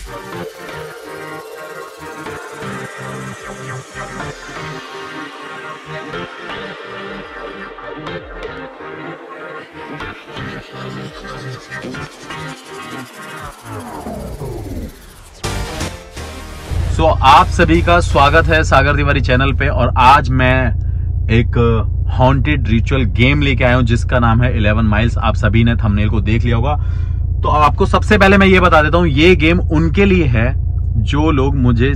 आप सभी का स्वागत है सागर तिवारी चैनल पे। और आज मैं एक हॉन्टेड रिचुअल गेम लेके आया हूं जिसका नाम है 11 माइल्स। आप सभी ने थंबनेल को देख लिया होगा। तो आपको सबसे पहले मैं ये बता देता हूं, ये गेम उनके लिए है जो लोग मुझे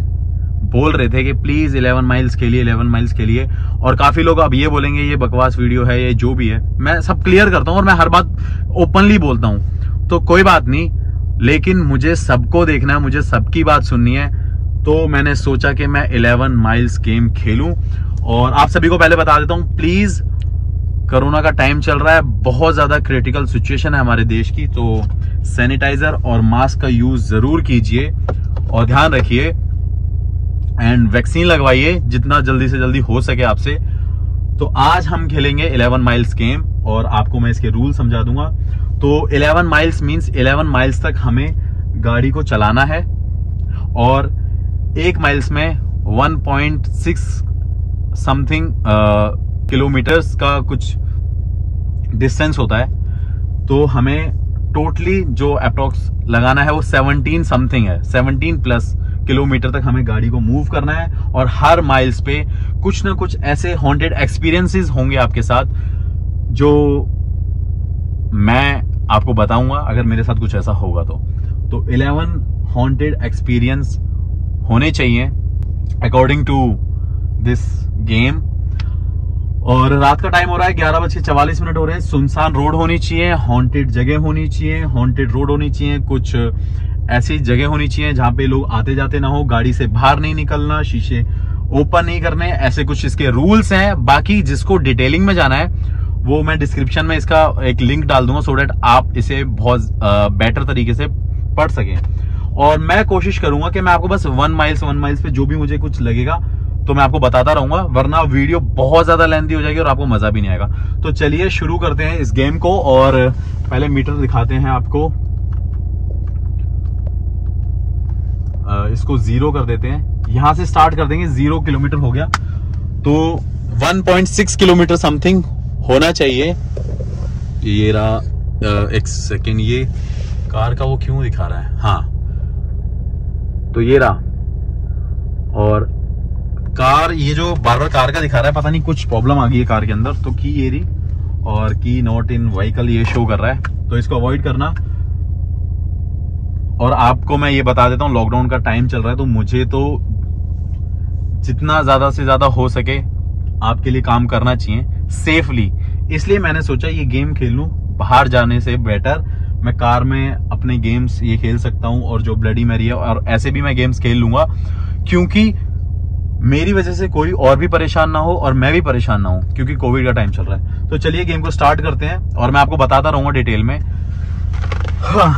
बोल रहे थे कि प्लीज 11 माइल्स के लिए, 11 माइल्स के लिए। और काफी लोग अब ये बोलेंगे ये बकवास वीडियो है, ये जो भी है। मैं सब क्लियर करता हूं और मैं हर बात ओपनली बोलता हूं, तो कोई बात नहीं। लेकिन मुझे सबको देखना है, मुझे सबकी बात सुननी है। तो मैंने सोचा कि मैं 11 माइल्स गेम खेलूं। और आप सभी को पहले बता देता हूं, प्लीज कोरोना का टाइम चल रहा है, बहुत ज्यादा क्रिटिकल सिचुएशन है हमारे देश की। तो सैनिटाइजर और मास्क का यूज जरूर कीजिए और ध्यान रखिए। एंड वैक्सीन लगवाइए जितना जल्दी से जल्दी हो सके आपसे। तो आज हम खेलेंगे 11 माइल्स गेम और आपको मैं इसके रूल समझा दूंगा। तो 11 माइल्स मींस 11 माइल्स तक हमें गाड़ी को चलाना है और 1 माइल्स में 1.6 समथिंग किलोमीटर्स का कुछ डिस्टेंस होता है। तो हमें टोटली जो अप्रोक्स लगाना है वो 17 समथिंग है, 17 प्लस किलोमीटर तक हमें गाड़ी को मूव करना है। और हर माइल्स पे कुछ ना कुछ ऐसे हॉन्टेड एक्सपीरियंसेस होंगे आपके साथ जो मैं आपको बताऊंगा अगर मेरे साथ कुछ ऐसा होगा तो 11 हॉन्टेड एक्सपीरियंस होने चाहिए अकॉर्डिंग टू दिस गेम। और रात का टाइम हो रहा है 11:44 हो रहे हैं। सुनसान रोड होनी चाहिए, हॉन्टेड जगह होनी चाहिए, हॉन्टेड रोड होनी चाहिए, कुछ ऐसी जगह होनी चाहिए जहां पे लोग आते जाते ना हो, गाड़ी से बाहर नहीं निकलना, शीशे ओपन नहीं करने, ऐसे कुछ इसके रूल्स हैं। बाकी जिसको डिटेलिंग में जाना है वो मैं डिस्क्रिप्शन में इसका एक लिंक डाल दूंगा सो डेट आप इसे बहुत बेटर तरीके से पढ़ सकें। और मैं कोशिश करूंगा कि मैं आपको बस 1 माइल्स पे जो भी मुझे कुछ लगेगा तो मैं आपको बताता रहूंगा, वरना वीडियो बहुत ज्यादा लेंथी हो जाएगी और आपको मजा भी नहीं आएगा। तो चलिए शुरू करते हैं इस गेम को। और पहले मीटर दिखाते हैं आपको, इसको 0 कर देते हैं। यहां से स्टार्ट कर देंगे, 0 किलोमीटर हो गया तो 1.6 किलोमीटर समथिंग होना चाहिए। ये रहा, एक सेकेंड, ये कार का वो क्यों दिखा रहा है? हाँ, तो ये रहा। और कार, ये जो बार बार कार का दिखा रहा है, पता नहीं कुछ प्रॉब्लम आ गई है कार के अंदर। तो की ये रही और की नॉट इन व्हीकल ये शो कर रहा है, तो इसको अवॉइड करना। और आपको मैं ये बता देता हूँ, लॉकडाउन का टाइम चल रहा है तो मुझे तो जितना ज्यादा से ज्यादा हो सके आपके लिए काम करना चाहिए सेफली। इसलिए मैंने सोचा ये गेम खेल लूं, बाहर जाने से बेटर मैं कार में अपने गेम्स ये खेल सकता हूं। और जो ब्लडी मैरी है और ऐसे भी मैं गेम्स खेल लूंगा, क्योंकि मेरी वजह से कोई और भी परेशान ना हो और मैं भी परेशान ना हूं, क्योंकि कोविड का टाइम चल रहा है। तो चलिए गेम को स्टार्ट करते हैं और मैं आपको बताता रहूंगा डिटेल में। हाँ,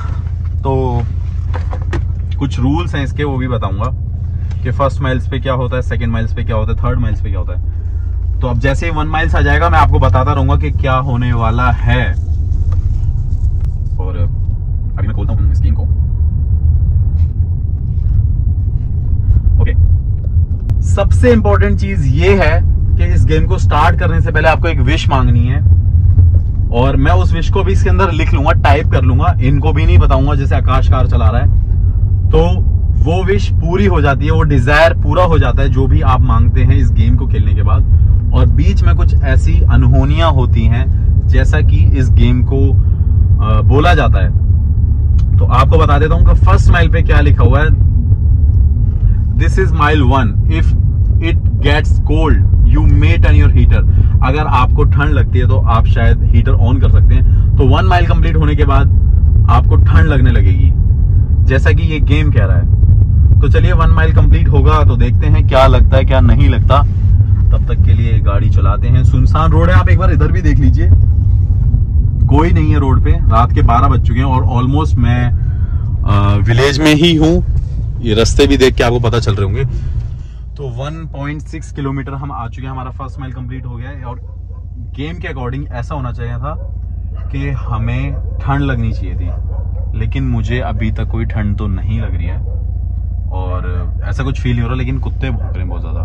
तो कुछ रूल्स हैं इसके, वो भी बताऊंगा कि फर्स्ट माइल्स पे क्या होता है, सेकंड माइल्स पे क्या होता है, थर्ड माइल्स पे क्या होता है। तो अब जैसे 1 माइल्स आ जाएगा मैं आपको बताता रहूंगा कि क्या होने वाला है। और अभी मैं खोलता हूं इस गेम को। ओके, सबसे इंपॉर्टेंट चीज ये है कि इस गेम को स्टार्ट करने से पहले आपको एक विश मांगनी है। और मैं उस विश को भी इसके अंदर लिख लूंगा, टाइप कर लूंगा, इनको भी नहीं बताऊंगा। जैसे आकाश कार चला रहा है तो वो विश पूरी हो जाती है, वो डिजायर पूरा हो जाता है जो भी आप मांगते हैं इस गेम को खेलने के बाद। और बीच में कुछ ऐसी अनहोनियां होती हैं जैसा कि इस गेम को बोला जाता है। तो आपको बता देता हूं कि फर्स्ट माइल पे क्या लिखा हुआ है। This is mile 1, if it gets cold you may turn your heater. अगर आपको ठंड लगती है तो आप शायद हीटर ऑन कर सकते हैं। तो 1 माइल कंप्लीट होने के बाद आपको ठंड लगने लगेगी, जैसा कि ये गेम कह रहा है। तो चलिए 1 माइल कंप्लीट होगा तो देखते हैं क्या लगता है क्या नहीं लगता। तब तक के लिए गाड़ी चलाते हैं। सुनसान रोड है, आप एक बार इधर भी देख लीजिए, कोई नहीं है रोड पे। रात के 12 बज चुके हैं और ऑलमोस्ट मैं विलेज में ही हूँ। ये रास्ते भी देख के आपको पता चल रहे होंगे। तो 1.6 किलोमीटर हम आ चुके हैं, हमारा फर्स्ट माइल कंप्लीट हो गया है। और गेम के अकॉर्डिंग ऐसा होना चाहिए था कि हमें ठंड लगनी चाहिए थी। लेकिन मुझे अभी तक कोई ठंड तो नहीं लग रही है और ऐसा कुछ फील नहीं हो रहा, लेकिन कुत्ते भौंक रहे हैं बहुत ज्यादा।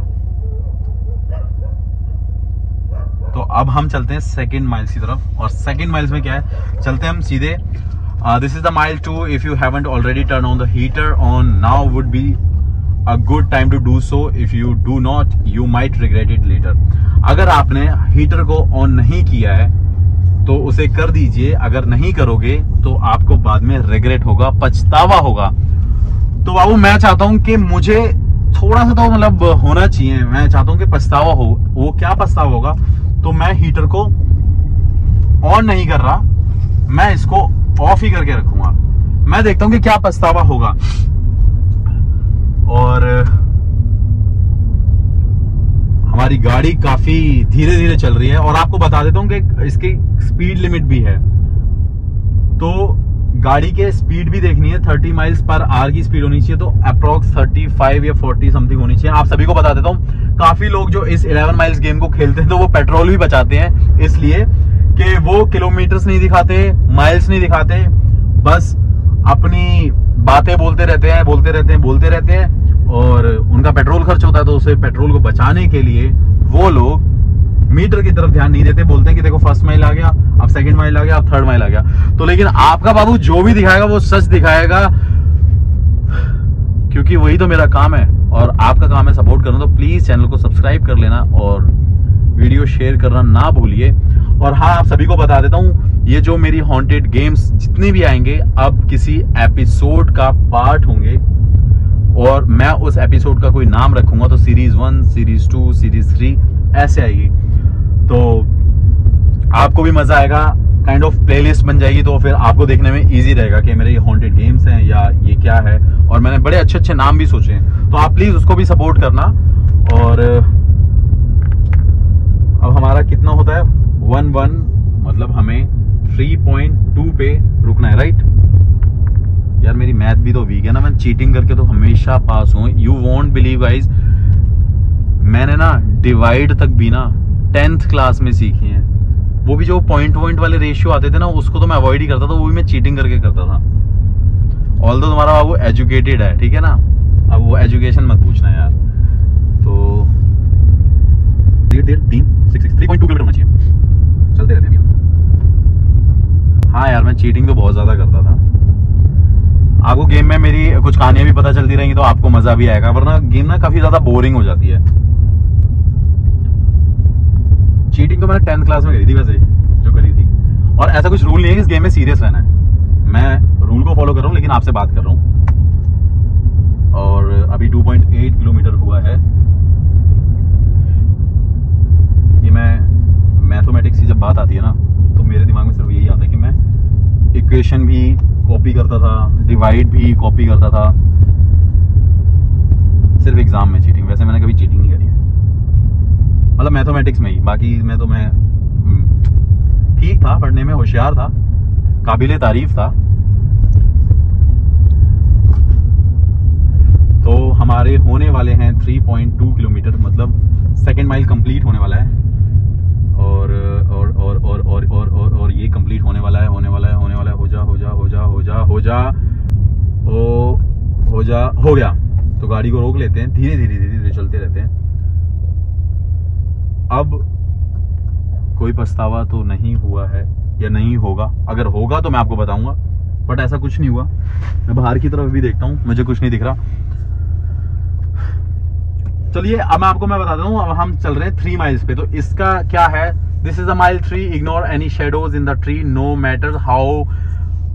तो अब हम चलते हैं सेकंड माइल्स की तरफ, और सेकंड माइल्स में क्या है, चलते हैं हम सीधे। This is the mile 2। If you haven't already turn on the heater on, now would be a good time to do so. If you do not, you might regret it later. अगर आपने heater को on नहीं किया है तो उसे कर दीजिए, अगर नहीं करोगे तो आपको बाद में रिग्रेट होगा, पछतावा होगा। तो बाबू मैं चाहता हूं कि मुझे थोड़ा सा तो मतलब होना चाहिए, मैं चाहता हूं कि पछतावा हो। वो क्या पछतावा होगा, तो मैं हीटर को ऑन नहीं कर रहा, मैं इसको ऑफ ही करके रखूंगा। मैं देखता हूं कि क्या पछतावा होगा। और हमारी गाड़ी काफी धीरे धीरे चल रही है, और आपको बता देता हूं कि इसकी स्पीड लिमिट भी है। तो गाड़ी के स्पीड भी देखनी है, 30 माइल्स पर आवर की स्पीड होनी चाहिए, तो अप्रोक्स 35 या 40 समथिंग होनी चाहिए। आप सभी को बता देता हूं, काफी लोग जो इस 11 माइल्स गेम को खेलते हैं तो वो पेट्रोल भी बचाते हैं, इसलिए कि वो किलोमीटर्स नहीं दिखाते, माइल्स नहीं दिखाते, बस अपनी बातें बोलते रहते हैं और उनका पेट्रोल खर्च होता है। तो उसे पेट्रोल को बचाने के लिए वो लोग मीटर की तरफ ध्यान नहीं देते, बोलते हैं कि देखो फर्स्ट माइल आ गया, अब सेकंड माइल आ गया, अब थर्ड माइल आ गया। तो लेकिन आपका बाबू जो भी दिखाएगा वो सच दिखाएगा, क्योंकि वही तो मेरा काम है और आपका काम है सपोर्ट करना। तो प्लीज चैनल को सब्सक्राइब कर लेना और वीडियो शेयर करना ना भूलिए। और हाँ, आप सभी को बता देता हूं, ये जो मेरी हॉन्टेड गेम्स जितने भी आएंगे अब किसी एपिसोड का पार्ट होंगे, और मैं उस एपिसोड का कोई नाम रखूंगा। तो सीरीज 1, सीरीज 2, सीरीज 3 ऐसे आएगी, तो आपको भी मजा आएगा, काइंड ऑफ प्लेलिस्ट बन जाएगी। तो फिर आपको देखने में इजी रहेगा कि मेरे ये हॉन्टेड गेम्स हैं या ये क्या है, और मैंने बड़े अच्छे अच्छे नाम भी सोचे हैं, तो आप प्लीज उसको भी सपोर्ट करना। और अब हमारा कितना होता है 1-1, मतलब हमें 3.2 पे रुकना है, राइट। यार मेरी मैथ भी तो वीक है ना, मैं चीटिंग करके तो हमेशा पास हूं। यू वोंट बिलीव गाइस, मैंने ना डिवाइड तक भी ना 10th क्लास में सीखी है। वो भी जो पॉइंट वाले रेशियो आते थे ना, उसको तो मैं अवॉइड ही करता था, वो भी मैं चीटिंग करके करता था। ऑल्दो तुम्हारा बाबू एजुकेटेड है, ठीक है ना, अब वो एजुकेशन मत पूछना यार। तो 3.2 किलोमीटर होना चाहिए, चलते रहते हैं अभी। हाँ यार, मैं चीटिंग तो बहुत ज्यादा करता था। आपको गेम में मेरी कुछ कहानियां भी पता चलती रहेंगी तो आपको मजा भी आएगा, वरना गेम ना काफी ज्यादा बोरिंग हो जाती है। चीटिंग तो मैंने 10th क्लास में करी थी वैसे, जो करी थी। और ऐसा कुछ रूल नहीं है कि इस गेम में सीरियस रहना है, मैं रूल को फॉलो कर रहा हूँ, लेकिन आपसे बात कर रहा हूँ। और अभी 2.8 किलोमीटर हुआ है। ये मैं मैथमेटिक्स की जब बात आती है ना, तो मेरे दिमाग में सिर्फ यही आता है कि मैं इक्वेशन भी कॉपी करता था, डिवाइड भी कॉपी करता था, सिर्फ एग्जाम में चीटिंग। वैसे मैंने कभी चीटिंग नहीं करी है, मतलब मैथमेटिक्स में ही। बाकी में तो मैं ठीक था, पढ़ने में होशियार था, काबिले तारीफ था। तो हमारे होने वाले हैं 3.2 किलोमीटर, मतलब सेकेंड माइल कंप्लीट होने वाला है। और ये कंप्लीट होने वाला है, हो गया। तो गाड़ी को रोक लेते हैं, धीरे धीरे चलते रहते हैं। अब कोई पछतावा तो नहीं हुआ है या नहीं होगा, अगर होगा तो मैं आपको बताऊंगा, बट ऐसा कुछ नहीं हुआ। मैं बाहर की तरफ भी देखता हूं, मुझे कुछ नहीं दिख रहा। चलिए अब मैं बताता हूँ। अब हम चल रहे हैं 3 माइल्स पे। तो इसका क्या है, this is a mile 3, ignore any shadows in the tree, no matter how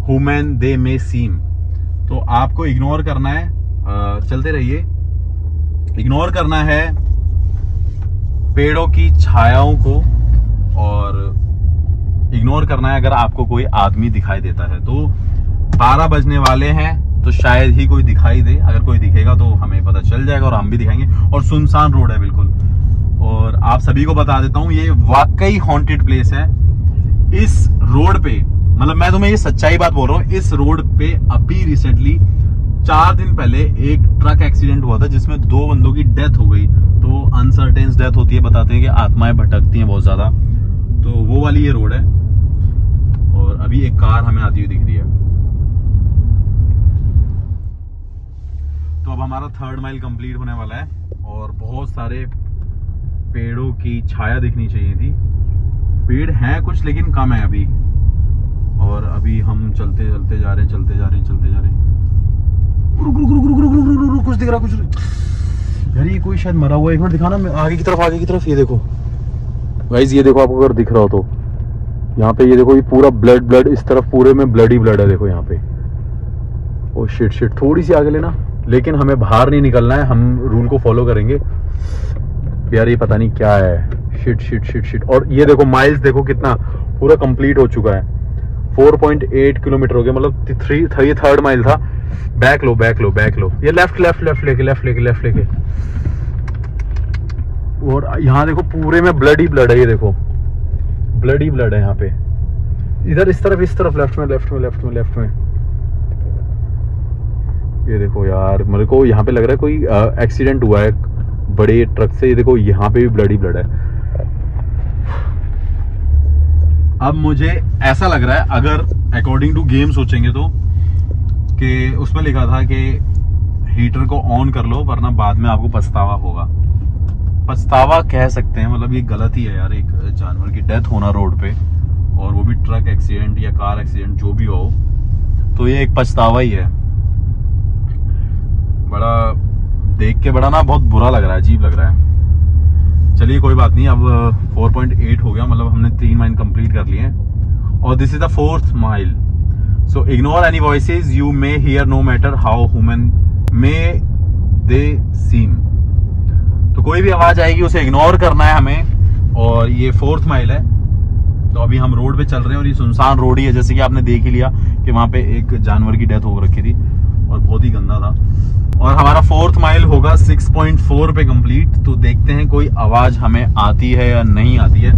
human they may seem. तो आपको इग्नोर करना है, चलते रहिए, इग्नोर करना है पेड़ों की छायाओं को, और इग्नोर करना है अगर आपको कोई आदमी दिखाई देता है। तो 12 बजने वाले हैं, तो शायद ही कोई दिखाई दे, अगर कोई दिखेगा तो हमें पता चल जाएगा और हम भी दिखाएंगे। और सुनसान रोड है बिल्कुल। और आप सभी को बता देता हूँ, ये वाकई हॉन्टेड प्लेस है। इस रोड पे, मतलब मैं तुम्हें ये सच्चाई बात बोल रहा हूँ, इस रोड पे अभी रिसेंटली 4 दिन पहले एक ट्रक एक्सीडेंट हुआ था जिसमें 2 बंदों की डेथ हो गई। तो अनसर्टेन डेथ होती है, बताते हैं कि आत्माएं भटकती हैं बहुत ज्यादा। तो वो वाली ये रोड है, और अभी एक कार हमें आती हुई दिख रही है। हमारा 3rd माइल कंप्लीट होने वाला है और बहुत सारे पेड़ों की छाया दिखनी चाहिए थी। पेड़ हैं कुछ लेकिन कम है अभी, और अभी हम चलते जा रहे हैं। कुछ दिख रहा, कुछ यार ये कोई शायद मरा हुआ है। एक मिनट दिखाना, आगे की तरफ ये देखो गाइस, ये देखो आपको अगर दिख रहा हो तो यहाँ पे ये देखो, ये पूरा ब्लड इस तरफ पूरे में ब्लड ही ब्लड है। देखो यहाँ पे, ओ शिट, थोड़ी सी आगे लेना, लेकिन हमें बाहर नहीं निकलना है, हम रूल को फॉलो करेंगे। यार ये पता नहीं क्या है, शिट। और ये देखो माइल्स देखो कितना पूरा कंप्लीट हो चुका है, 4.8 किलोमीटर हो गया, मतलब 3rd माइल था। बैक लो, ये लेफ्ट लेके। और यहाँ देखो पूरे में ब्लड ही ब्लड है, ये देखो ब्लड ही ब्लड है यहाँ पे। इधर इस तरफ लेफ्ट में। ये देखो यार, मेरे को यहाँ पे लग रहा है कोई एक्सीडेंट हुआ है बड़े ट्रक से। ये देखो यहाँ पे भी ब्लड ही ब्लड है। अब मुझे ऐसा लग रहा है, अगर अकॉर्डिंग टू गेम सोचेंगे तो, कि उसमें लिखा था कि हीटर को ऑन कर लो वरना बाद में आपको पछतावा होगा। पछतावा कह सकते हैं, मतलब ये गलत ही है यार, एक जानवर की डेथ होना रोड पे, और वो भी ट्रक एक्सीडेंट या कार एक्सीडेंट जो भी हो, तो ये एक पछतावा ही है। बड़ा देख के बड़ा ना बहुत बुरा लग रहा है, अजीब लग रहा है। चलिए कोई बात नहीं, अब 4.8 हो गया, मतलब हमने 3 माइल कंप्लीट कर लिए हैं, और this is the 4th mile. So ignore any voices you may hear no matter how human may they seem. तो कोई भी आवाज आएगी उसे इग्नोर करना है हमें। और ये 4th माइल है, तो अभी हम रोड पे चल रहे हैं, और ये सुनसान रोड ही है, जैसे कि आपने देख ही लिया कि वहां पे एक जानवर की डेथ हो रखी थी और बहुत ही गंदा था। और हमारा 4th माइल होगा 6.4 पे कंप्लीट। तो देखते हैं कोई आवाज हमें आती है या नहीं आती है।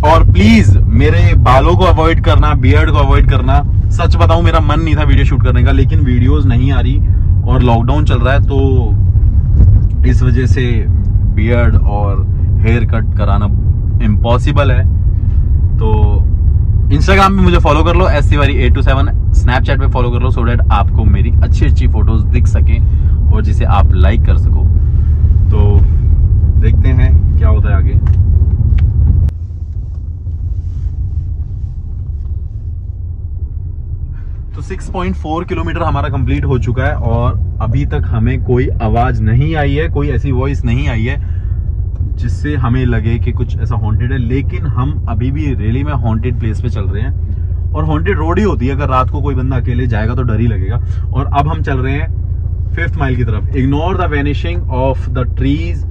और प्लीज मेरे बालों को अवॉइड करना, बियर्ड को अवॉइड करना। सच बताऊं, मेरा मन नहीं था वीडियो शूट करने का, लेकिन वीडियोस नहीं आ रही और लॉकडाउन चल रहा है, तो इस वजह से बियर्ड और हेयर कट कराना इम्पॉसिबल है। तो इंस्टाग्राम पे मुझे फॉलो कर लो, SCvari827, स्नैपचैट पे फॉलो कर लो, सो डेट आपको मेरी अच्छी फोटोज दिख सके और जिसे आप लाइक कर सको। तो देखते हैं क्या होता है आगे। तो 6.4 किलोमीटर हमारा कंप्लीट हो चुका है, और अभी तक हमें कोई आवाज नहीं आई है, कोई ऐसी वॉइस नहीं आई है जिससे हमें लगे कि कुछ ऐसा हॉन्टेड है। लेकिन हम अभी भी रियली में हॉन्टेड प्लेस पे चल रहे हैं, और हॉन्टेड रोड ही होती है, अगर रात को कोई बंदा अकेले जाएगा तो डर ही लगेगा। और अब हम चल रहे हैं 5th माइल की तरफ। Ignore the vanishing of the trees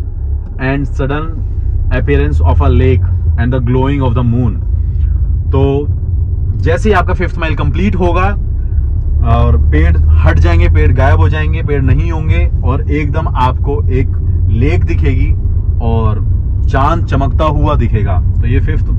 and sudden appearance of a lake and the glowing of the moon. तो जैसे ही आपका 5th माइल कंप्लीट होगा और पेड़ हट जाएंगे, पेड़ गायब हो जाएंगे, पेड़ नहीं होंगे, और एकदम आपको एक लेक दिखेगी और चांद चमकता हुआ दिखेगा। तो ये 5th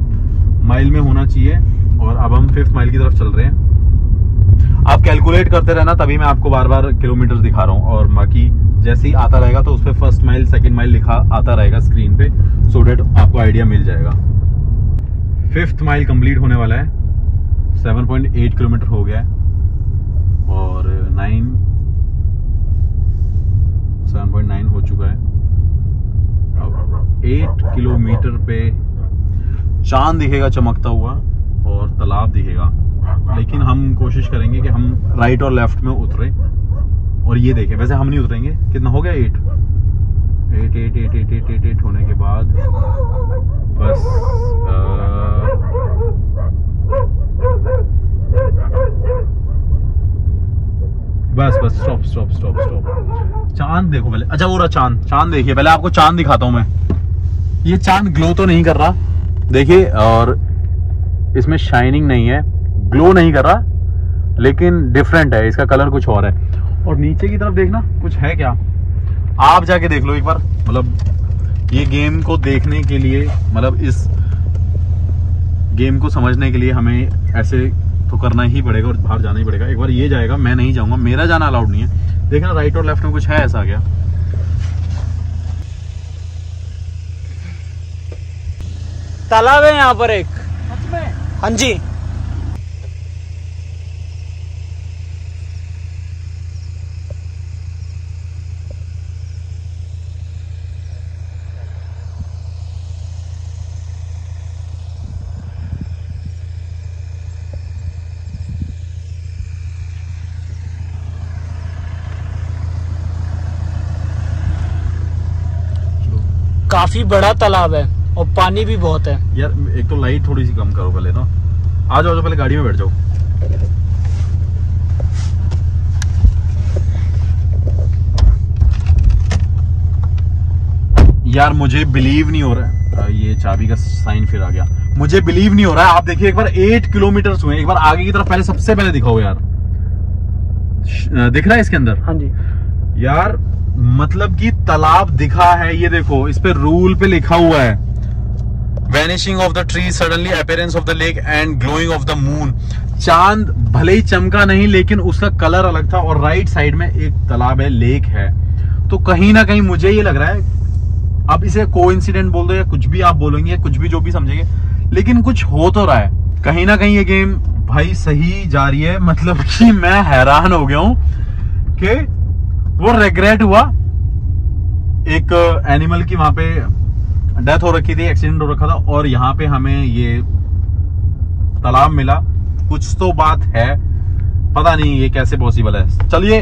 माइल में होना चाहिए, और अब हम 5th माइल की तरफ चल रहे हैं। आप कैलकुलेट करते रहना, तभी मैं आपको बार बार किलोमीटर दिखा रहा हूँ, और बाकी जैसे ही आता रहेगा तो उस पर 1st माइल 2nd माइल लिखा आता रहेगा स्क्रीन पे, सो डेट आपको आइडिया मिल जाएगा। 5th माइल कंप्लीट होने वाला है, 7.8 किलोमीटर हो गया है, और 7.9 हो चुका है। अब 8 किलोमीटर पे चांद दिखेगा चमकता हुआ और तालाब दिखेगा, लेकिन हम कोशिश करेंगे कि हम राइट और लेफ्ट में उतरे और ये देखें। वैसे हम नहीं उतरेंगे, कितना हो गया 8 होने के बाद बस स्टॉप। चांद देखो पहले। अच्छा वो रहा चांद देखिए पहले, आपको चांद दिखाता हूं मैं। ये चांद ग्लो तो नहीं कर रहा, देखिए, और इसमें शाइनिंग नहीं है, ग्लो नहीं कर रहा, लेकिन डिफरेंट है, इसका कलर कुछ और है। और नीचे की तरफ देखना कुछ है क्या, आप जाके देख लो एक बार। मतलब ये गेम को देखने के लिए, मतलब इस गेम को समझने के लिए हमें ऐसे तो करना ही पड़ेगा और बाहर जाना ही पड़ेगा। एक बार ये जाएगा, मैं नहीं जाऊंगा, मेरा जाना अलाउड नहीं है। देखना राइट और लेफ्ट में कुछ है ऐसा क्या। तालाब है यहाँ पर एक। सच में? हाँ जी। काफी बड़ा तालाब है और पानी भी बहुत है। यार एक तो लाइट थोड़ी सी कम करो पहले ना। आ जाओ पहले गाड़ी में बैठ जाओ। यार मुझे बिलीव नहीं हो रहा है, ये चाबी का साइन फिर आ गया। मुझे बिलीव नहीं हो रहा है। आप देखिए एक बार 8 किलोमीटर हुए, एक बार आगे की तरफ पहले सबसे पहले दिखाओ यार। दिख रहा है इसके अंदर? हाँ जी यार मतलब कि तालाब दिखा है, ये देखो इस पे रूल पे लिखा हुआ है vanishing of the tree, suddenly appearance of the lake and glowing of the moon. चांद भले ही चमका नहीं लेकिन उसका कलर अलग था। और राइट साइड में एक तालाब है, लेक है। तो कहीं ना कहीं मुझे ये लग रहा है, अब इसे कोइंसिडेंट बोल दो या कुछ भी आप बोलेंगे, कुछ भी जो भी समझेंगे, लेकिन कुछ हो तो रहा है। कहीं ना कहीं ये गेम भाई सही जा रही है। मतलब कि मैं हैरान हो गया हूं कि वो रिग्रेट हुआ। एक एनिमल की वहां पे डेथ हो रखी थी, एक्सीडेंट हो रखा था, और यहाँ पे हमें ये तालाब मिला। कुछ तो बात है, पता नहीं ये कैसे पॉसिबल है। चलिए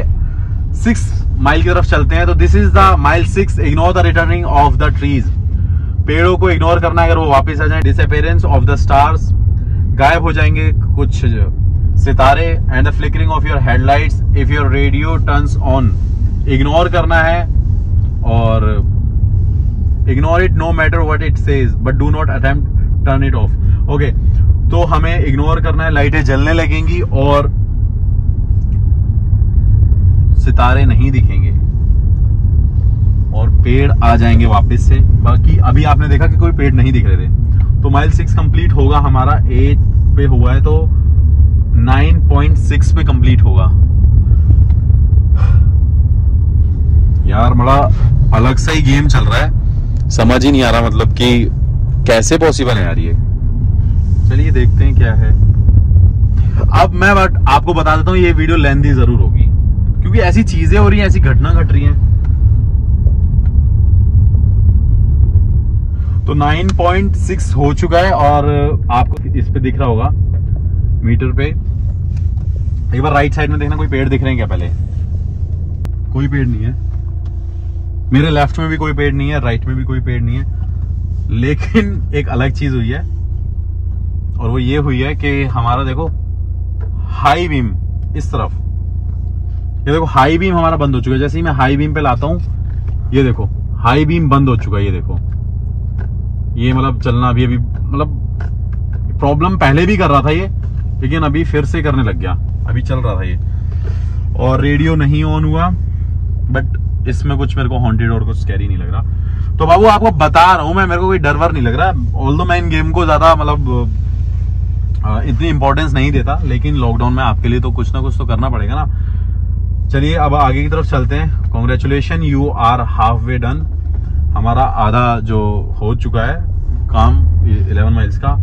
6 माइल की तरफ चलते हैं। तो this is the mile 6। Ignore the returning of the trees. पेड़ों को इग्नोर करना है अगर वो वापस आ जाए। डिसअपीयरेंस ऑफ द स्टार्स, गायब हो जाएंगे कुछ सितारे। And the flickering of your headlights if your radio turns on. Ignore करना है और ignore it no matter what it says but do not attempt turn it off. Okay, तो हमें इग्नोर करना है। लाइटें जलने लगेंगी और सितारे नहीं दिखेंगे और पेड़ आ जाएंगे वापस से। बाकी अभी आपने देखा कि कोई पेड़ नहीं दिख रहे थे। तो माइल 6 कंप्लीट होगा हमारा। 8 पे हुआ है तो 9.6 पे कंप्लीट होगा। यार बड़ा अलग सा ही गेम चल रहा है, समझ ही नहीं आ रहा मतलब कि कैसे पॉसिबल है यार ये। चलिए देखते हैं क्या है। अब मैं आपको बता देता हूँ, ये वीडियो लेंथी जरूर होगी क्योंकि ऐसी चीजें हो रही हैं, ऐसी घटना घट रही हैं। तो 9.6 हो चुका है और आपको इस पे दिख रहा होगा मीटर पे। एक बार राइट साइड में देखना, कोई पेड़ दिख रहे हैं क्या? पहले कोई पेड़ नहीं है। मेरे लेफ्ट में भी कोई पेड़ नहीं है, राइट में भी कोई पेड़ नहीं है। लेकिन एक अलग चीज हुई है और वो ये हुई है कि हमारा देखो हाई बीम इस तरफ, ये देखो हाई बीम हमारा बंद हो चुका है। जैसे ही मैं हाई बीम पे लाता हूं, ये देखो हाई बीम बंद हो चुका है। ये देखो ये मतलब चलना अभी मतलब प्रॉब्लम पहले भी कर रहा था ये, लेकिन अभी फिर से करने लग गया। अभी चल रहा था ये और रेडियो नहीं ऑन हुआ, बट इसमें कुछ मेरे को हॉन्टेड और कुछ स्कैरी नहीं लग रहा। तो बाबू आपको बता रहा हूं मैं, मेरे को कोई डर वर नहीं लग रहा। ऑल्दो मैं इन गेम को ज्यादा मतलब इतनी इंपॉर्टेंस नहीं देता, लेकिन लॉकडाउन में आपके लिए तो कुछ ना कुछ तो करना पड़ेगा ना। चलिए अब आगे की तरफ चलते हैं। Congratulation, you are half way done. हमारा आधा जो हो चुका है काम 11 माइल्स का।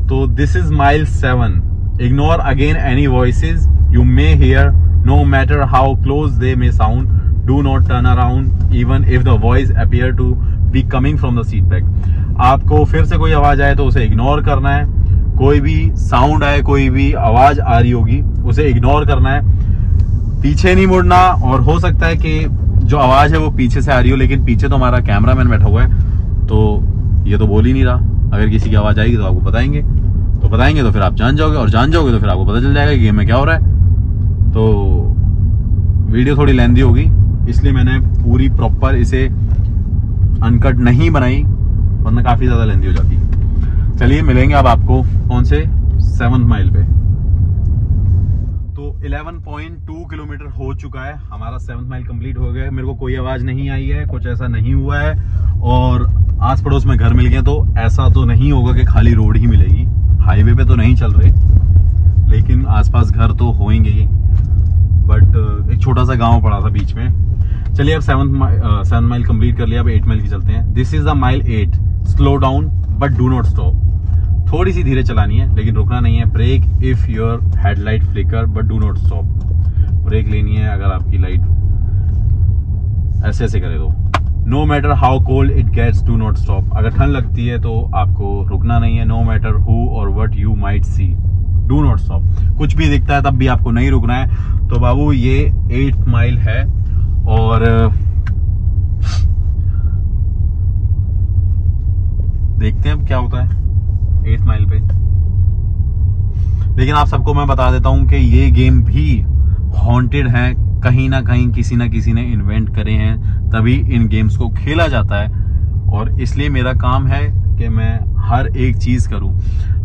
तो this is mile 7। Ignore again any voices you may hear, no matter how close they may sound. Do not turn around even if the voice appear to be coming from the seat back. आपको फिर से कोई आवाज आए तो उसे ignore करना है। कोई भी साउंड आए, कोई भी आवाज आ रही होगी, उसे इग्नोर करना है। पीछे नहीं मुड़ना। और हो सकता है कि जो आवाज है वो पीछे से आ रही हो, लेकिन पीछे तो हमारा कैमरामैन बैठा हुआ है तो ये तो बोल ही नहीं रहा। अगर किसी की आवाज आएगी तो आपको बताएंगे, तो फिर आप जान जाओगे, और जान जाओगे तो फिर आपको पता चल जाएगा कि गेम में क्या हो रहा है। तो वीडियो थोड़ी लेंथी होगी, इसलिए मैंने पूरी प्रॉपर इसे अनकट नहीं बनाई, वरना काफी ज्यादा लेंथी हो जाती। चलिए मिलेंगे अब आपको कौन से 7th माइल पे। तो 11.2 किलोमीटर हो चुका है हमारा। 7th माइल कंप्लीट हो गया है। मेरे को कोई आवाज नहीं आई है, कुछ ऐसा नहीं हुआ है, और आस पड़ोस में घर मिल गए। तो ऐसा तो नहीं होगा कि खाली रोड ही मिलेगी। हाईवे पे तो नहीं चल रहे, लेकिन आसपास घर तो होंगे ही। बट एक छोटा सा गांव पड़ा था बीच में। चलिए अब 7 माइल कंप्लीट कर लिया। अब 8 माइल की चलते हैं। This is the mile 8। Slow down but do not stop. थोड़ी सी धीरे चलानी है लेकिन रुकना नहीं है। Brake if your headlight flicker but do not stop. Brake लेनी है अगर आपकी लाइट ऐसे ऐसे करे तो। No matter how cold it gets do not stop. अगर ठंड लगती है तो आपको रुकना नहीं है। No matter who or what you might see do not stop. कुछ भी दिखता है तब भी आपको नहीं रुकना है। तो बाबू ये 8 माइल है और देखते हैं अब क्या होता है 8 माइल पे। लेकिन आप सबको मैं बता देता हूं कि ये गेम भी हॉन्टेड है, कहीं ना कहीं किसी ना किसी ने इन्वेंट करे हैं, तभी इन गेम्स को खेला जाता है। और इसलिए मेरा काम है कि मैं हर एक चीज करूं।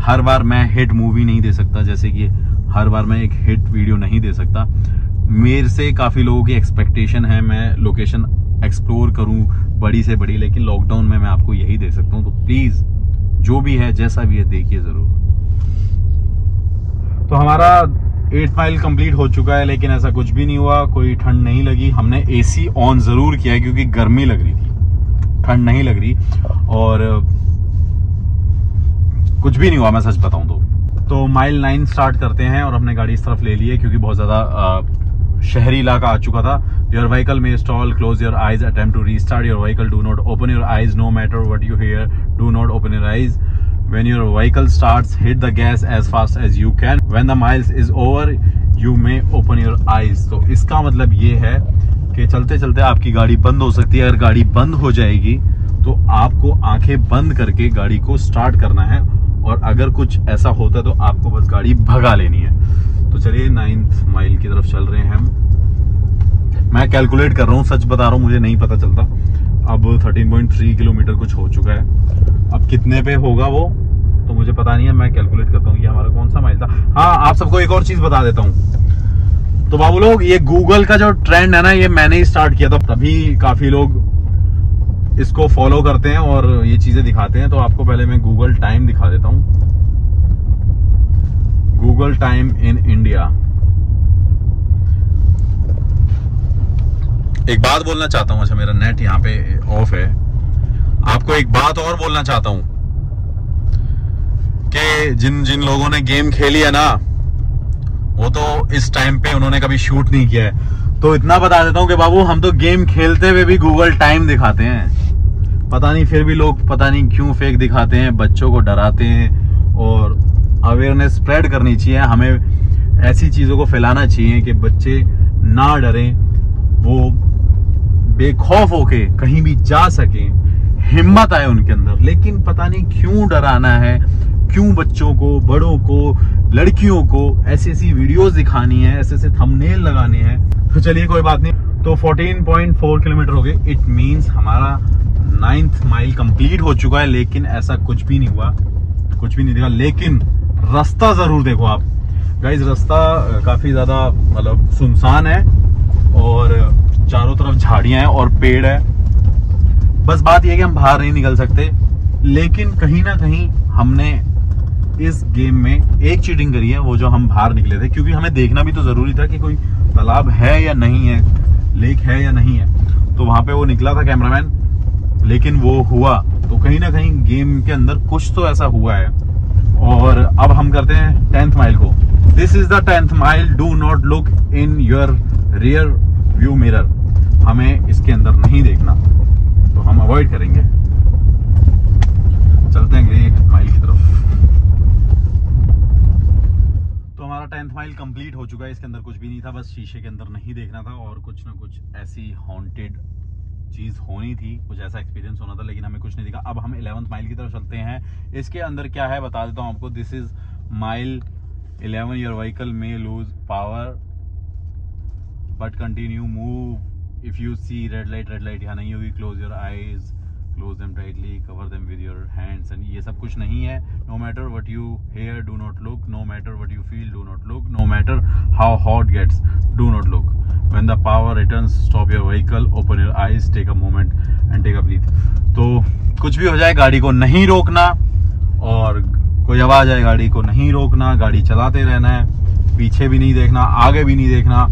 हर बार मैं हिट मूवी नहीं दे सकता, जैसे कि हर बार मैं एक हिट वीडियो नहीं दे सकता। मेरे से काफी लोगों की एक्सपेक्टेशन है मैं लोकेशन एक्सप्लोर करूं बड़ी से बड़ी, लेकिन लॉकडाउन में मैं आपको यही दे सकता हूं। तो प्लीज जो भी है जैसा भी है देखिए जरूर। तो हमारा 8 माइल कंप्लीट हो चुका है, लेकिन ऐसा कुछ भी नहीं हुआ, कोई ठंड नहीं लगी। हमने एसी ऑन जरूर किया है क्योंकि गर्मी लग रही थी, ठंड नहीं लग रही, और कुछ भी नहीं हुआ मैं सच बताऊं तो माइल 9 स्टार्ट करते हैं और अपने गाड़ी इस तरफ ले लिए क्योंकि बहुत ज्यादा शहरी इलाका आ चुका था। Your vehicle may stall, close your eyes, attempt to restart your vehicle, do not open your eyes, no matter what you hear, do not open your eyes. When your vehicle starts, hit the gas as fast as you can. When the miles is over, you may open your eyes. तो इसका मतलब ये है कि चलते चलते आपकी गाड़ी बंद हो सकती है। अगर गाड़ी बंद हो जाएगी तो आपको आंखें बंद करके गाड़ी को स्टार्ट करना है, और अगर कुछ ऐसा होता है तो आपको बस गाड़ी भगा लेनी है। तो चलिए 9th माइल की तरफ चल रहे हैं हम। मैं कैलकुलेट कर रहा हूँ, सच बता रहा हूँ, मुझे नहीं पता चलता। अब 13.3 किलोमीटर कुछ हो चुका है। अब कितने पे होगा वो तो मुझे पता नहीं है, मैं कैलकुलेट करता हूँ। ये हमारा कौन सा माइल था। हाँ, आप सबको एक और चीज बता देता हूँ। तो बाबू लोग, ये गूगल का जो ट्रेंड है ना, ये मैंने ही स्टार्ट किया था, तभी काफी लोग इसको फॉलो करते हैं और ये चीजें दिखाते हैं। तो आपको पहले मैं गूगल टाइम दिखा देता हूँ। Google time in India. एक बात बोलना चाहता हूँ, अच्छा मेरा नेट यहाँ पे ऑफ है। आपको एक बात और बोलना चाहता हूँ कि जिन जिन लोगों ने गेम खेली है ना, वो तो इस टाइम पे उन्होंने कभी शूट नहीं किया है। तो इतना बता देता हूँ कि बाबू, हम तो गेम खेलते हुए भी गूगल टाइम दिखाते हैं। पता नहीं फिर भी लोग पता नहीं क्यों फेक दिखाते हैं, बच्चों को डराते हैं। और अवेयरनेस स्प्रेड करनी चाहिए, हमें ऐसी चीजों को फैलाना चाहिए कि बच्चे ना डरें, वो बेखौफ होके कहीं भी जा सके, हिम्मत आए उनके अंदर। लेकिन पता नहीं क्यों डराना है, क्यों बच्चों को, बड़ों को, लड़कियों को ऐसी ऐसी वीडियोस दिखानी है, ऐसे ऐसे थंबनेल लगाने हैं। तो चलिए कोई बात नहीं। तो 14.4 किलोमीटर हो गए। इट मींस हमारा 9th माइल कंप्लीट हो चुका है, लेकिन ऐसा कुछ भी नहीं हुआ, कुछ भी नहीं दिखा। लेकिन रास्ता जरूर देखो आप गाइज, रास्ता काफी ज्यादा मतलब सुनसान है और चारों तरफ झाड़ियां हैं और पेड़ है। बस बात यह है कि हम बाहर नहीं निकल सकते, लेकिन कहीं ना कहीं हमने इस गेम में एक चीटिंग करी है, वो जो हम बाहर निकले थे, क्योंकि हमें देखना भी तो जरूरी था कि कोई तालाब है या नहीं है, लेक है या नहीं है। तो वहां पे वो निकला था कैमरामैन, लेकिन वो हुआ तो कहीं ना कहीं गेम के अंदर कुछ तो ऐसा हुआ है। और अब हम करते हैं 10th माइल को। This is the 10th mile, do not look in your rear view mirror. हमें इसके अंदर नहीं देखना, तो हम अवॉइड करेंगे। चलते हैं अगले 1 माइल की तरफ। तो हमारा 10th माइल कंप्लीट हो चुका है। इसके अंदर कुछ भी नहीं था, बस शीशे के अंदर नहीं देखना था और कुछ ना कुछ ऐसी हॉन्टेड चीज होनी थी, कुछ ऐसा एक्सपीरियंस होना था, लेकिन हमें कुछ नहीं दिखा। अब हम 11th माइल की तरफ चलते हैं। इसके अंदर क्या है बता देता हूं आपको। This is mile 11, your vehicle may lose power but continue move if you see red light यहाँ नहीं होगी। Close your eyes, close them tightly, cover them with your hands, and ये सब कुछ नहीं है। No matter what you hear, do not look, no matter what you feel, do not look, no matter how hot gets, do not look. When the power returns, stop your vehicle, open your eyes, take a moment and take a breath. तो कुछ भी हो जाए गाड़ी को नहीं रोकना, और कोई आवाज आए गाड़ी को नहीं रोकना, गाड़ी चलाते रहना है, पीछे भी नहीं देखना, आगे भी नहीं देखना,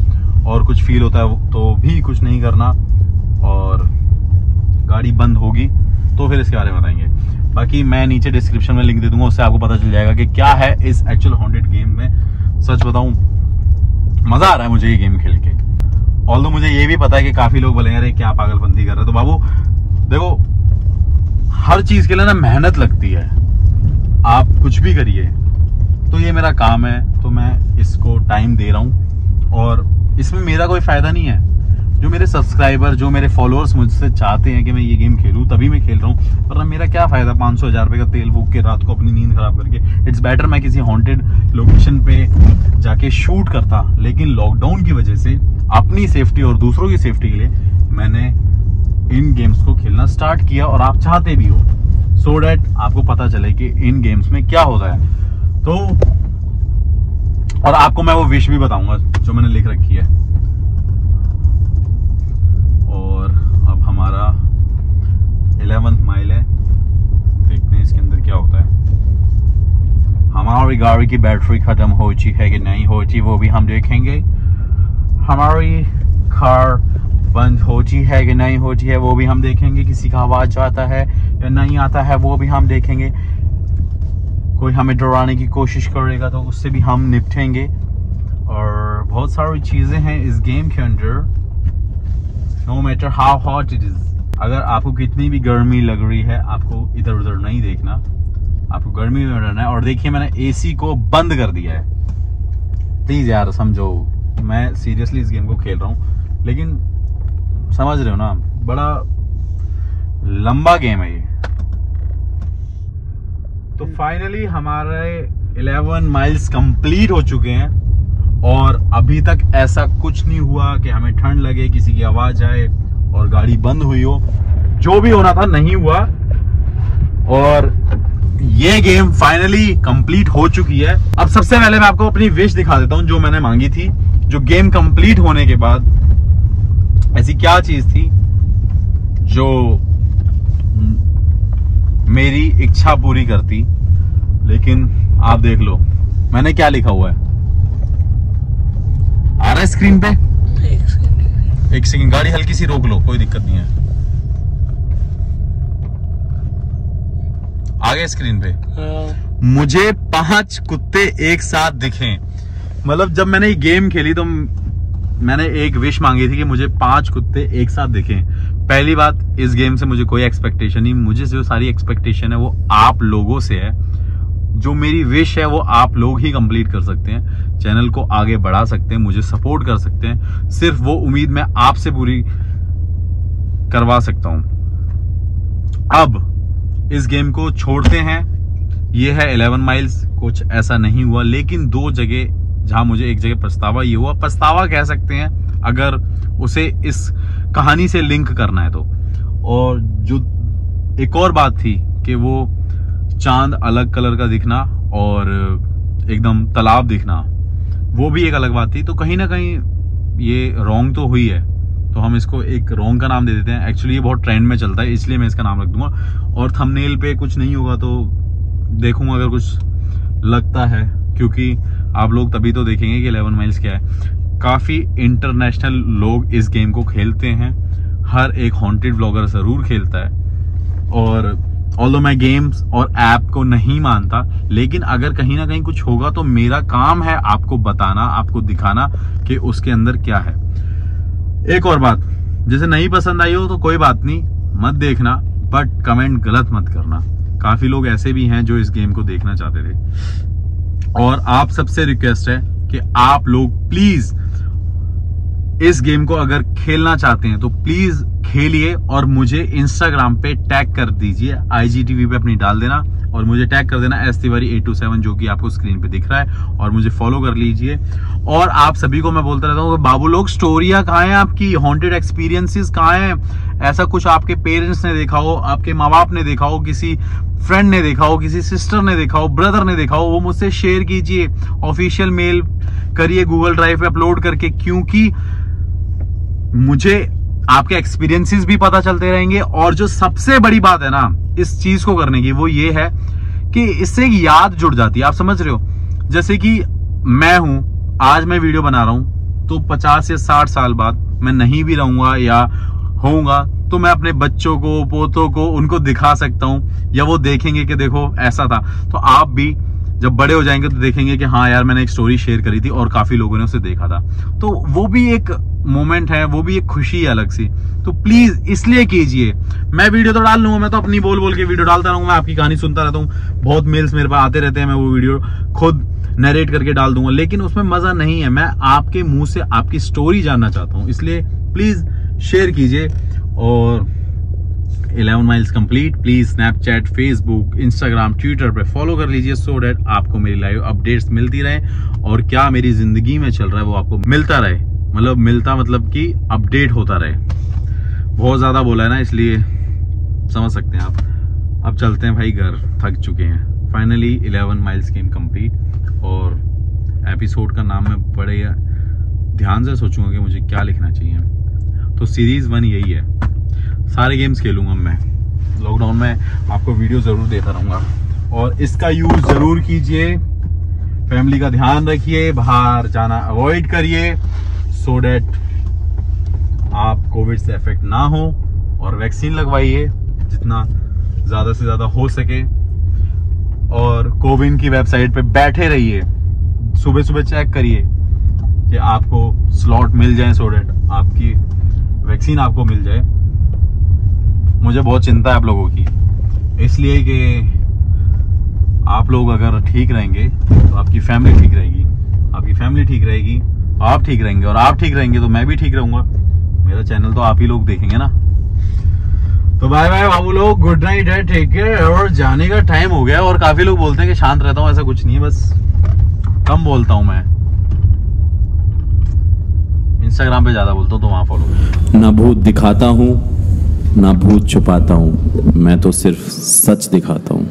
और कुछ फील होता है तो भी कुछ नहीं करना। और गाड़ी बंद होगी तो फिर इसके बारे में बताएंगे। बाकी मैं नीचे डिस्क्रिप्शन में लिंक दे दूंगा, उससे आपको पता चल जाएगा कि क्या है इस एक्चुअल हॉन्टेड गेम में। सच बताऊं, मजा आ रहा है मुझे ये गेम खेल के। ऑल्दो मुझे ये भी पता है कि काफी लोग बोलेंगे अरे क्या पागलपंती कर रहे हो। तो बाबू देखो, हर चीज के लिए ना मेहनत लगती है, आप कुछ भी करिए। तो ये मेरा काम है, तो मैं इसको टाइम दे रहा हूं, और इसमें मेरा कोई फायदा नहीं है। जो मेरे सब्सक्राइबर, जो मेरे फॉलोअर्स मुझसे चाहते हैं कि मैं ये गेम खेलूं, तभी मैं खेल रहा हूँ। वरना मेरा क्या फायदा 500-1000 रुपए का तेल फूक के रात को अपनी नींद खराब करके। इट्स बेटर मैं किसी हॉन्टेड लोकेशन पे जाके शूट करता। लेकिन लॉकडाउन की वजह से अपनी सेफ्टी और दूसरों की सेफ्टी के लिए मैंने इन गेम्स को खेलना स्टार्ट किया, और आप चाहते भी हो, सो डैट आपको पता चले कि इन गेम्स में क्या होता है। तो और आपको मैं वो विश भी बताऊंगा जो मैंने लिख रखी है। और अब हमारा 11th माइल है, देखते हैं इसके अंदर क्या होता है। हमारी गाड़ी की बैटरी खत्म हो चुकी है कि नहीं होती वो भी हम देखेंगे। हमारी कार बंद होती है कि नहीं होती है वो भी हम देखेंगे। किसी का आवाज आता है या नहीं आता है वो भी हम देखेंगे। कोई हमें डराने की कोशिश करेगा तो उससे भी हम निपटेंगे। और बहुत सारी चीजें हैं इस गेम के अंदर, no matter how hot it is. अगर आपको कितनी भी गर्मी लग रही है, आपको इधर उधर नहीं देखना, आपको गर्मी में रहना है। और देखिए मैंने एसी को बंद कर दिया है। प्लीज यार समझो, मैं सीरियसली इस गेम को खेल रहा हूँ, लेकिन समझ रहे हो ना, बड़ा लंबा गेम है ये। तो फाइनली हमारे 11 माइल्स कंप्लीट हो चुके हैं, और अभी तक ऐसा कुछ नहीं हुआ कि हमें ठंड लगे, किसी की आवाज आए और गाड़ी बंद हुई हो। जो भी होना था नहीं हुआ, और ये गेम फाइनली कंप्लीट हो चुकी है। अब सबसे पहले मैं आपको अपनी विश दिखा देता हूं जो मैंने मांगी थी। जो गेम कंप्लीट होने के बाद ऐसी क्या चीज थी जो मेरी इच्छा पूरी करती। लेकिन आप देख लो मैंने क्या लिखा हुआ है, आ रहा है स्क्रीन पे? एक सेकंड, गाड़ी हल्की सी रोक लो, कोई दिक्कत नहीं है। आ गए स्क्रीन पे? मुझे 5 कुत्ते एक साथ दिखे। मतलब जब मैंने ये गेम खेली तो मैंने एक विश मांगी थी कि मुझे 5 कुत्ते एक साथ दिखें। पहली बात, इस गेम से मुझे कोई एक्सपेक्टेशन नहीं, मुझे जो सारी एक्सपेक्टेशन है वो आप लोगों से है। जो मेरी विश है वो आप लोग ही कंप्लीट कर सकते हैं, चैनल को आगे बढ़ा सकते हैं, मुझे सपोर्ट कर सकते हैं। सिर्फ वो उम्मीद मैं आपसे पूरी करवा सकता हूं। अब इस गेम को छोड़ते हैं। ये है 11 माइल्स, कुछ ऐसा नहीं हुआ, लेकिन 2 जगह जहां मुझे एक जगह पछतावा ये हुआ, पछतावा कह सकते हैं अगर उसे इस कहानी से लिंक करना है तो। और जो एक और बात थी कि वो चांद अलग कलर का दिखना और एकदम तालाब दिखना, वो भी एक अलग बात थी। तो कहीं ना कहीं ये रॉन्ग तो हुई है, तो हम इसको एक रॉन्ग का नाम दे देते हैं। एक्चुअली ये बहुत ट्रेंड में चलता है, इसलिए मैं इसका नाम रख दूंगा। और थंबनेल पे कुछ नहीं होगा तो देखूंगा अगर कुछ लगता है, क्योंकि आप लोग तभी तो देखेंगे कि 11 माइल्स क्या है। काफी इंटरनेशनल लोग इस गेम को खेलते हैं, हर एक हॉन्टेड व्लॉगर जरूर खेलता है। और ऑल्दो मैं गेम्स और ऐप को नहीं मानता, लेकिन अगर कहीं ना कहीं कुछ होगा तो मेरा काम है आपको बताना, आपको दिखाना कि उसके अंदर क्या है। एक और बात, जैसे नहीं पसंद आई हो तो कोई बात नहीं, मत देखना, बट कमेंट गलत मत करना। काफी लोग ऐसे भी हैं जो इस गेम को देखना चाहते थे। और आप सबसे रिक्वेस्ट है कि आप लोग प्लीज इस गेम को अगर खेलना चाहते हैं तो प्लीज खेलिए, और मुझे इंस्टाग्राम पे टैग कर दीजिए, IGTV पे अपनी डाल देना, और मुझे टैग कर देना STiwari827 जो कि आपको स्क्रीन पे दिख रहा है, और मुझे फॉलो कर लीजिए। और आप सभी को मैं बोलता रहता हूँ, बाबू लोग स्टोरियां कहाँ हैं आपकी, हॉन्टेड एक्सपीरियंसेस कहाँ हैं? ऐसा कुछ आपके पेरेंट्स ने देखा हो, आपके माँ बाप ने देखा हो, किसी फ्रेंड ने देखा हो, किसी सिस्टर ने देखा हो, ब्रदर ने देखा हो, वो मुझसे शेयर कीजिए, ऑफिशियल मेल करिए गूगल ड्राइव पे अपलोड करके, क्योंकि मुझे आपके एक्सपीरियंसेस भी पता चलते रहेंगे। और जो सबसे बड़ी बात है ना इस चीज को करने की, वो ये है कि इससे एक याद जुड़ जाती है। आप समझ रहे हो, जैसे कि मैं हूं, आज मैं वीडियो बना रहा हूं, तो 50 या 60 साल बाद मैं नहीं भी रहूंगा या होऊंगा, तो मैं अपने बच्चों को, पोतों को, उनको दिखा सकता हूं, या वो देखेंगे कि देखो ऐसा था। तो आप भी जब बड़े हो जाएंगे तो देखेंगे कि हाँ यार मैंने एक स्टोरी शेयर करी थी और काफी लोगों ने उसे देखा था। तो वो भी एक मोमेंट है, वो भी एक खुशी है अलग सी। तो प्लीज इसलिए कीजिए। मैं वीडियो तो डाल लूंगा, मैं तो अपनी बोल बोल के वीडियो डालता रहूंगा, मैं आपकी कहानी सुनता रहता हूँ, बहुत मेल्स मेरे पास आते रहते हैं, मैं वो वीडियो खुद नरेट करके डाल दूंगा, लेकिन उसमें मजा नहीं है। मैं आपके मुंह से आपकी स्टोरी जानना चाहता हूं, इसलिए प्लीज शेयर कीजिए। और 11 miles complete please Snapchat, Facebook, Instagram, Twitter पे फॉलो कर लीजिए, सो डेट आपको मेरी लाइव अपडेट्स मिलती रहे और क्या मेरी जिंदगी में चल रहा है वो आपको मिलता रहे। मतलब कि अपडेट होता रहे। बहुत ज्यादा बोला है ना, इसलिए समझ सकते हैं आप। अब चलते हैं भाई घर, थक चुके हैं। Finally 11 miles game complete. और एपिसोड का नाम मैं बड़े ध्यान से सोचूंगा कि मुझे क्या लिखना चाहिए। तो सीरीज 1 यही है। सारे गेम्स खेलूंगा मैं लॉकडाउन में, आपको वीडियो जरूर देता रहूंगा। और इसका यूज जरूर कीजिए, फैमिली का ध्यान रखिए, बाहर जाना अवॉइड करिए, सो डेट आप कोविड से अफेक्ट ना हो। और वैक्सीन लगवाइए जितना ज्यादा से ज्यादा हो सके। और कोविन की वेबसाइट पे बैठे रहिए, सुबह सुबह चेक करिए कि आपको स्लॉट मिल जाए, सो डेट आपकी वैक्सीन आपको मिल जाए। मुझे बहुत चिंता है आप लोगों की, इसलिए कि आप लोग अगर ठीक रहेंगे तो आपकी फैमिली ठीक रहेगी, आपकी फैमिली ठीक रहेगी, आप ठीक रहेंगे, और आप ठीक रहेंगे तो मैं भी ठीक रहूंगा। मेरा चैनल तो आप ही लोग देखेंगे ना। तो बाय बाय बाबू लोग, गुड नाइट है, टेक केयर। और जाने का टाइम हो गया। और काफी लोग बोलते हैं कि शांत रहता हूँ, ऐसा कुछ नहीं है, बस कम बोलता हूँ मैं। इंस्टाग्राम पे ज्यादा बोलता हूँ, तो वहां फॉलो। ना भूत दिखाता हूँ ना भूत छुपाता हूँ, मैं तो सिर्फ सच दिखाता हूँ।